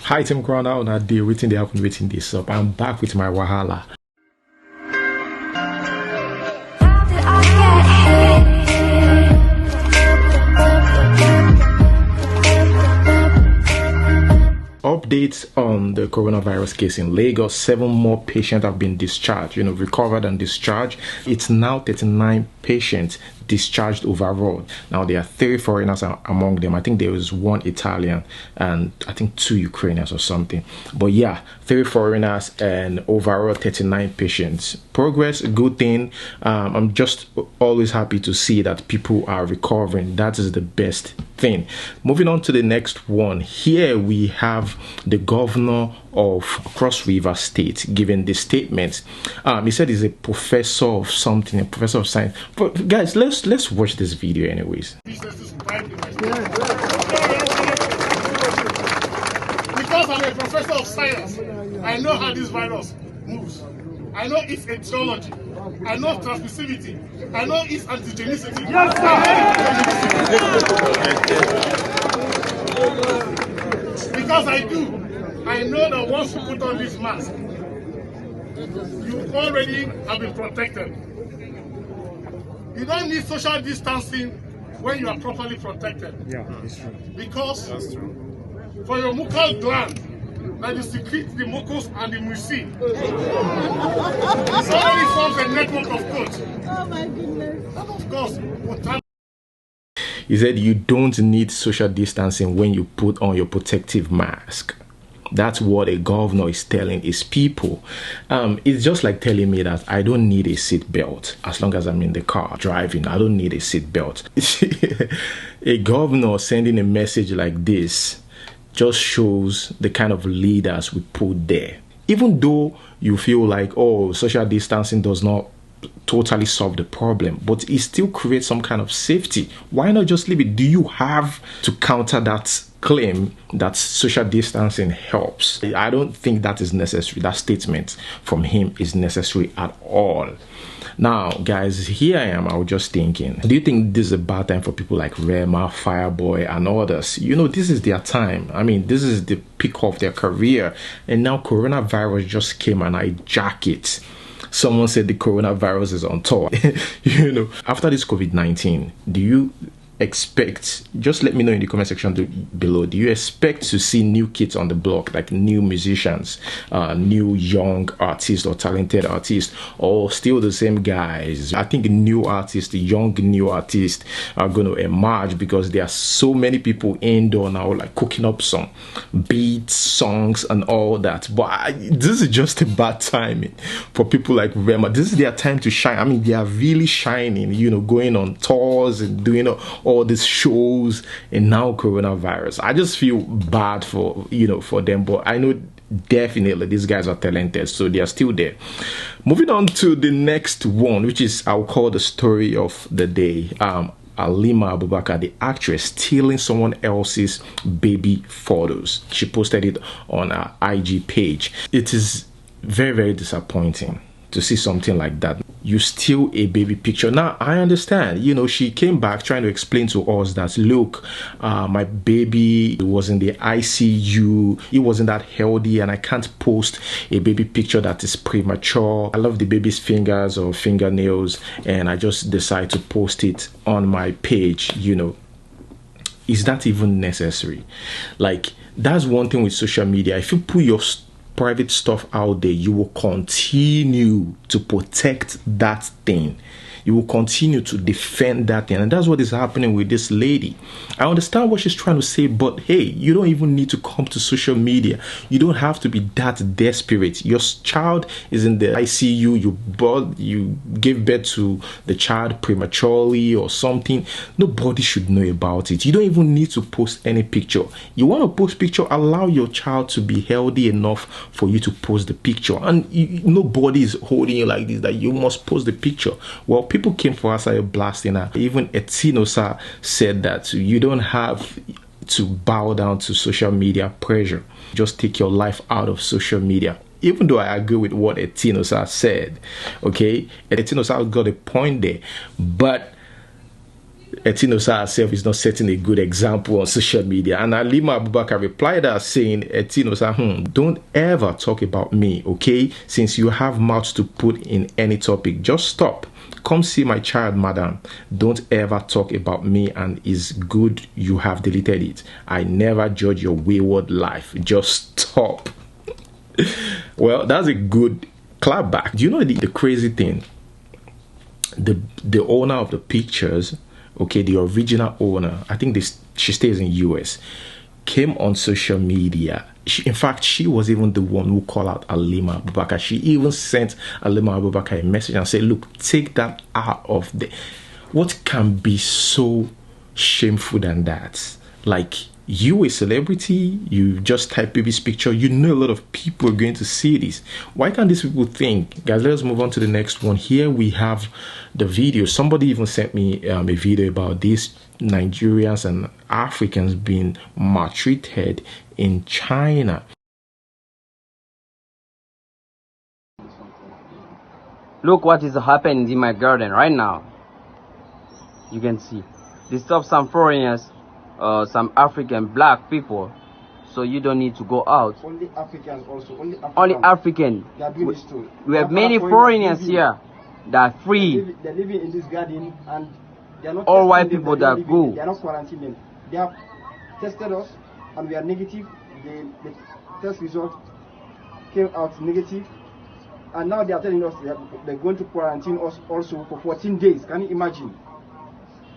Hi, Tim Crown on that day, waiting they happen, waiting this up. I'm back with my Wahala. Updates on the coronavirus case in Lagos. 7 more patients have been discharged, recovered and discharged. It's now 39 patients discharged overall. Now there are 3 foreigners among them. I think there is 1 Italian and I think 2 Ukrainians or something. But yeah, 3 foreigners and overall 39 patients. Progress, a good thing. I'm just always happy to see that people are recovering. That is the best thing. Moving on to the next one. Here we have the governor of Cross River State giving this statement. He said he's a professor of something, a professor of science. But guys, let's watch this video anyways. Because I'm a professor of science, I know how this virus moves. I know its etiology. I know transmissivity. I know its antigenicity. Yes, sir. Because I do. I know that once you put on this mask, you already have been protected. You don't need social distancing when you are properly protected. Yeah, it's true. Because that's true. For your mucal gland, that is secrete the mucus and the muci, it already forms a network of coats. Oh my goodness. Of course, he said you don't need social distancing when you put on your protective mask. That's what a governor is telling his people. It's just like telling me that I don't need a seat belt as long as I'm in the car driving. I don't need a seat belt. A governor sending a message like this just shows the kind of leaders we put there. Even though you feel like, oh, social distancing does not totally solve the problem, but it still creates some kind of safety. Why not just leave it? Do you have to counter that claim that social distancing helps? I don't think that is necessary. That statement from him is necessary at all. Now, guys, here I am. I was just thinking, do you think this is a bad time for people like Rema, Fireboy, and others? This is their time. I mean, this is the peak of their career. And now coronavirus just came and hijacked it. Someone said the coronavirus is on tour. After this COVID-19, do you expect, just let me know in the comment section below, do you expect to see new kids on the block, like new musicians, new young artists or talented artists, or still the same guys? I think new artists, the young new artists are going to emerge because there are so many people indoor now, like cooking up some beats, songs and all that. But this is just a bad timing for people like Rema. This is their time to shine. I mean, they are really shining, going on tours and doing all these shows, and now coronavirus. I just feel bad for for them, but I know definitely these guys are talented, so they are still there. Moving on to the next one, which is I'll call the story of the day. Halima Abubakar, the actress, stealing someone else's baby photos. She posted it on her IG page. It is very, very disappointing to see something like that. You steal a baby picture. Now, I understand, she came back trying to explain to us that, look, my baby was in the ICU. It wasn't that healthy, and I can't post a baby picture that is premature. I love the baby's fingers or fingernails, and I just decide to post it on my page, Is that even necessary? Like, that's one thing with social media. If you put your private stuff out there, you will continue to protect that thing. You will continue to defend that thing. And that's what is happening with this lady. I understand what she's trying to say, but hey, you don't even need to come to social media. You don't have to be that desperate. Your child is in the ICU. You gave birth to the child prematurely or something. Nobody should know about it. You don't even need to post any picture. You want to post picture, allow your child to be healthy enough for you to post the picture. And nobody is holding you like this, that you must post the picture. Well, people came for us at blasting her. Even Etinosa said that you don't have to bow down to social media pressure. Just take your life out of social media. Even though I agree with what Etinosa said, okay, Etinosa got a point there, but Etinosa herself is not setting a good example on social media. And Halima Abubakar replied her saying, Etinosa, don't ever talk about me, okay? Since you have mouth to put in any topic, just stop. Come see my child, madam. Don't ever talk about me, and it's good you have deleted it. I never judge your wayward life. Just stop. Well, that's a good clap back. Do you know the crazy thing? The owner of the pictures, okay, the original owner, I think she stays in US, came on social media. In fact, she was even the one who called out Halima Abubakar. She even sent Halima Abubakar a message and said, look, take that out of there. What can be so shameful than that? Like, you, a celebrity, you just type baby's picture, you know a lot of people are going to see this. Why can't these people think? Guys, let's move on to the next one. Here we have the video. Somebody even sent me a video about these Nigerians and Africans being maltreated in China. Look what is happening in my garden right now. You can see. They stop some foreigners, some African black people, so you don't need to go out. Only Africans also. Only African. They are doing this too. We have many foreigners here that are free. They're living in this garden, and they are not all white people that go. They are not quarantining. They have tested us, and we are negative. The test result came out negative, and now they are telling us they're going to quarantine us also for 14 days. Can you imagine?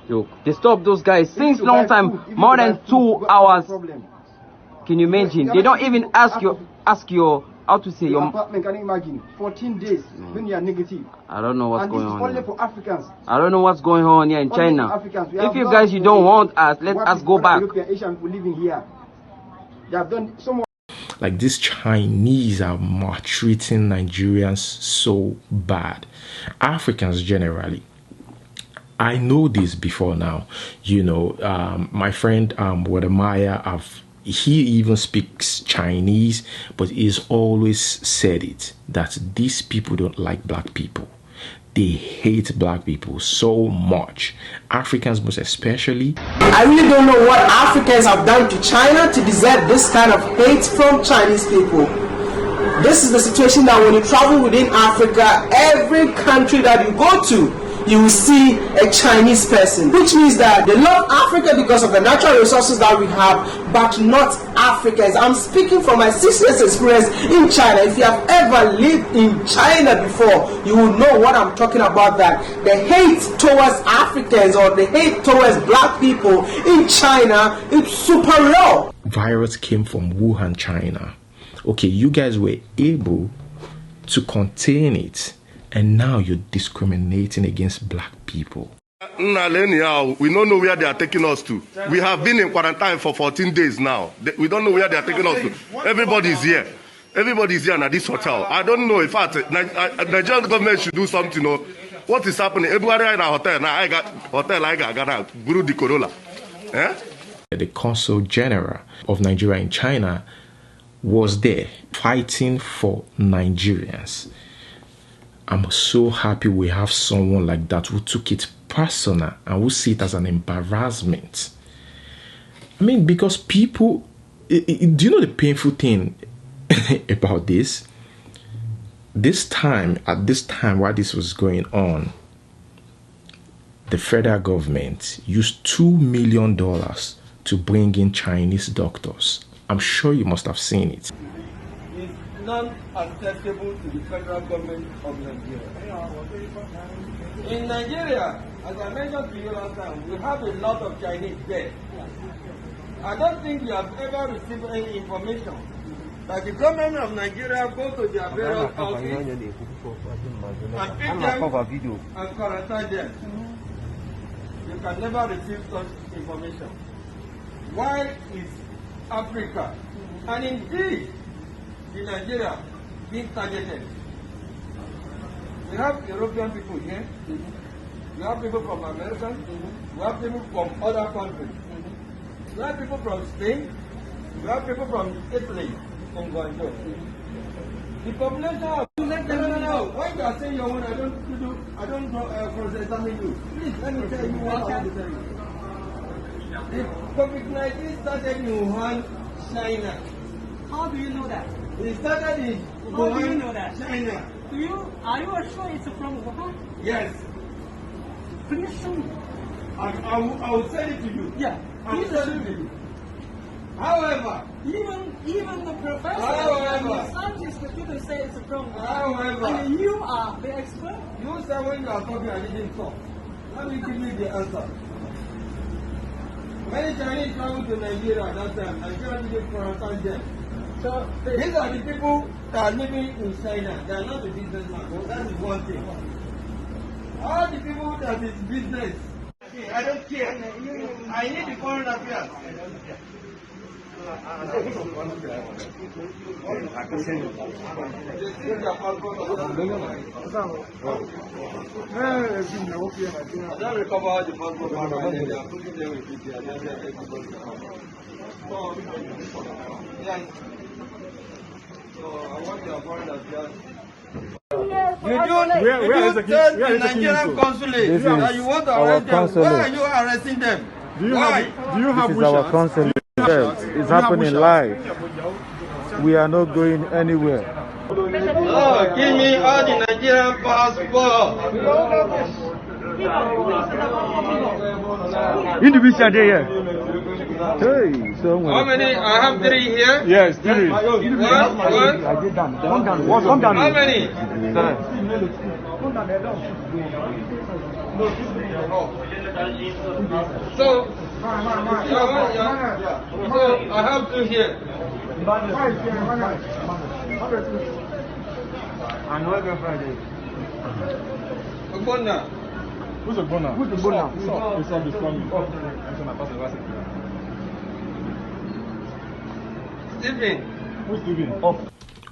Look, they stopped those guys since long time, more than 2 hours. Can you imagine? They don't even ask your how to say your apartment. Can you imagine? 14 days when you are negative. I don't know what's going on. Only for Africans. I don't know what's going on here in China. If you guys don't want us, let us go back. European Asian people living here. They have done so much. Like, these Chinese are maltreating Nigerians so bad. Africans generally. I know this before now. You know, my friend Wadamaya, he even speaks Chinese, but he's always said it, that these people don't like black people. They hate black people so much. Africans most especially. I really don't know what Africans have done to China to deserve this kind of hate from Chinese people. This is the situation that when you travel within Africa, every country that you go to, you will see a Chinese person, which means that they love Africa because of the natural resources that we have, but not Africans. I'm speaking from my 6 years experience in China. If you have ever lived in China before, you will know what I'm talking about, that the hate towards Africans or the hate towards black people in China is super low. Virus came from Wuhan, China. Okay, you guys were able to contain it, and now you're discriminating against black people. We don't know where they are taking us to. We have been in quarantine for 14 days now. We don't know where they are taking us to. Everybody's here. Everybody's here at this hotel. I don't know. In fact, Nigerian government should do something. You know, what is happening? Everybody in a hotel. Now I got Guru Di Corolla. The Consul General of Nigeria in China was there fighting for Nigerians. I'm so happy we have someone like that who took it personal and who see it as an embarrassment. I mean, because people, do you know the painful thing about this? At this time while this was going on, the federal government used $2 million to bring in Chinese doctors. I'm sure you must have seen it. Non-accessible to the federal government of Nigeria. In Nigeria, as I mentioned to you last time, we have a lot of Chinese there. I don't think you have ever received any information that the government of Nigeria go to their various houses and pick them and quarantine them. You can never receive such information. Why is Africa, and indeed in Nigeria, being targeted? We have European people here, we have people from America, we have people from other countries, we have people from Spain, we have people from Italy, from Guangzhou. The population of Now, when you are saying your own, I don't cross-examine you. Please, let me tell you what I want to tell you. The COVID-19 started in Wuhan, China. How do you know that? It started in How do you Wuhan, know that? China. Are you sure it's from Wuhan? Yes. Please show me. I will send it to you. Yeah. I will Please send show it to me. you. However, Even the professor and the scientists, the people say it's from Wuhan. However, And you are the expert. you said when you are talking, I didn't talk. Let me give you the answer. Many Chinese travel to Nigeria at that time. Nigeria didn't quarantine them. So These are the people that are living in China. They are not the businessmen. That is one thing. All the people that is business, I don't care. I need the foreign affairs. I don't recover the passport and they are putting them with it. Yes. So I want your foreign affairs. You don't tell the Nigerian consulate that you want to arrest them. Why are you arresting them? Why? This is our consulate. Yes, it's happening live. We are not going anywhere. No, give me all the Nigerian passport. Individual there. Hey, somewhere. How many? I have 3 here. Yes, 3. One. How many? So I have 2 here. Ogbonna. Who's a bonner? Who's the bonner? It's on the coming. Stephen. Who's Stephen?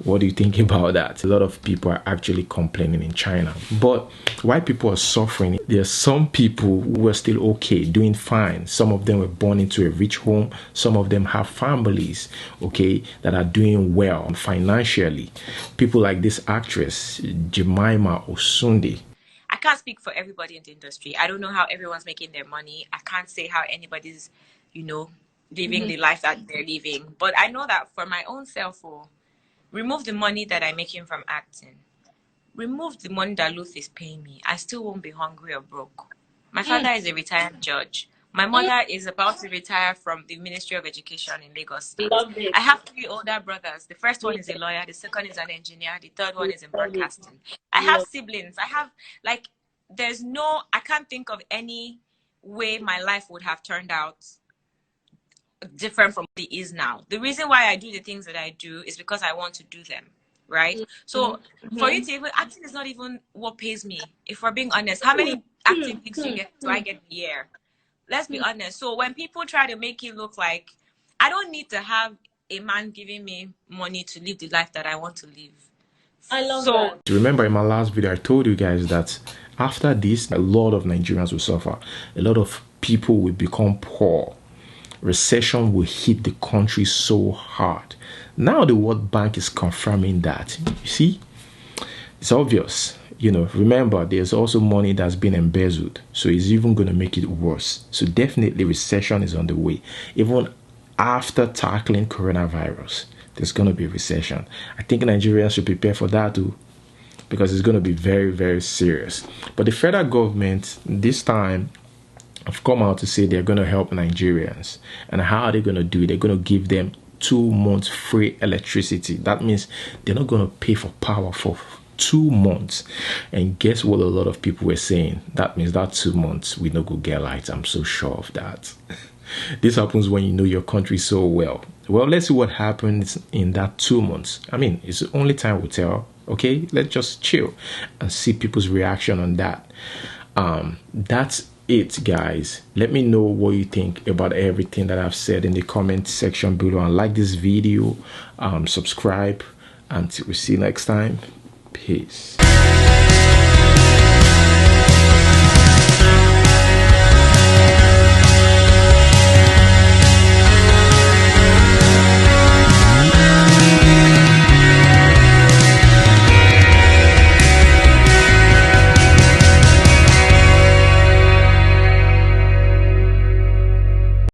What do you think about that? A lot of people are actually complaining in China. But why people are suffering, there are some people who are still okay, doing fine. Some of them were born into a rich home. Some of them have families, okay, that are doing well financially. People like this actress, Jemima Osunde. I can't speak for everybody in the industry. I don't know how everyone's making their money. I can't say how anybody's, living the life that they're living. But I know that for my own self, remove the money that I'm making from acting. Remove the money that Luth is paying me. I still won't be hungry or broke. My father is a retired judge. My mother is about to retire from the Ministry of Education in Lagos State. I have 3 older brothers. The first one is a lawyer. The second is an engineer. The third one is in broadcasting. I have siblings. I can't think of any way my life would have turned out different from what it is now. The reason why I do the things that I do is because I want to do them, right? So for you to even, acting is not even what pays me. If we're being honest, how many acting gigs do I get a year? Let's be honest. So when people try to make it look like I don't need to have a man giving me money to live the life that I want to live. I love that. Remember in my last video, I told you guys that after this, a lot of Nigerians will suffer. A lot of people will become poor. Recession will hit the country so hard. Now the World Bank is confirming that. You see, it's obvious. Remember, there's also money that's been embezzled. So it's even going to make it worse. So definitely recession is on the way. Even after tackling coronavirus, there's going to be recession. I think Nigerians should prepare for that too, because it's going to be very, very serious. But the federal government this time have come out to say they're going to help Nigerians. And how are they going to do it? They're going to give them 2 months free electricity. That means they're not going to pay for power for 2 months. And guess what a lot of people were saying? That means that 2 months we no go get light. I'm so sure of that. This happens when you know your country so well. Well, let's see what happens in that 2 months. I mean, it's the only time we'll tell. Okay, let's just chill and see people's reaction on that. That's it, guys. Let me know what you think about everything that I've said in the comment section below, and like this video, subscribe, until we see you next time. Peace.